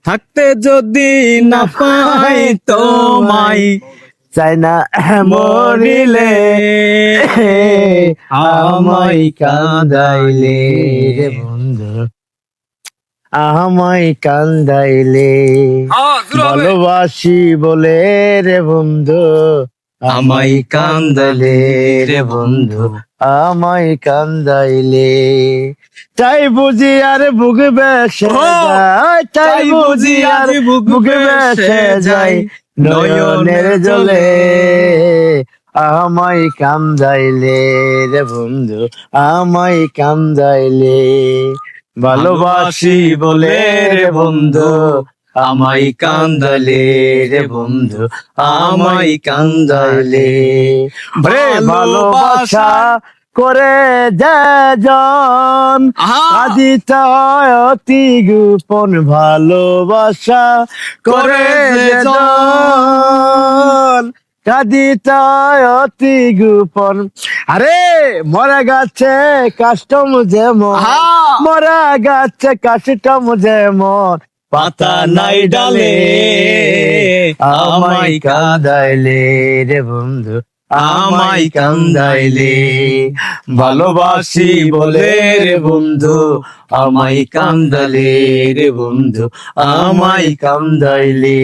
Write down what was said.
থাকতে যদি না পাই তোমায়, চাই না মরিলে আমায় কাঁদাইলে রে বন্ধু, আমায় কান্দাইলে। ভালোবাসি বলে রে বন্ধু, আমায় কান্দাইলে রে বন্ধু, আমায় কান্দাইলে। তাই বুঝি আর বুক বেসে যায়, তাই বুঝি আর বুক বেসে যায় নয়নের জলে। আমায় কান্দাইলে রে বন্ধু, আমায় কান্দাইলে। ভালোবাসি বলে রে বন্ধু, আমায় কান্দাইলে রে বন্ধু, আমায় কান্দাইলে। রে ভালোবাসা করে যেজন কাঁদিতে হয় অতি গোপন, ভালোবাসা করে যেজন কাঁদিতে হয় অতি গোপন। আরে মরা গাছে কাস্টম যেমন, মরা গাছে কাস্টম যেমন, পাতা নাই ডালে আমায় কাঁদাইলে রে বন্ধু, আমায় কান্দাইলে। ভালোবাসি বলে রে বন্ধু, আমায় কান্দাইলে রে বন্ধু, আমায় কান্দাইলে।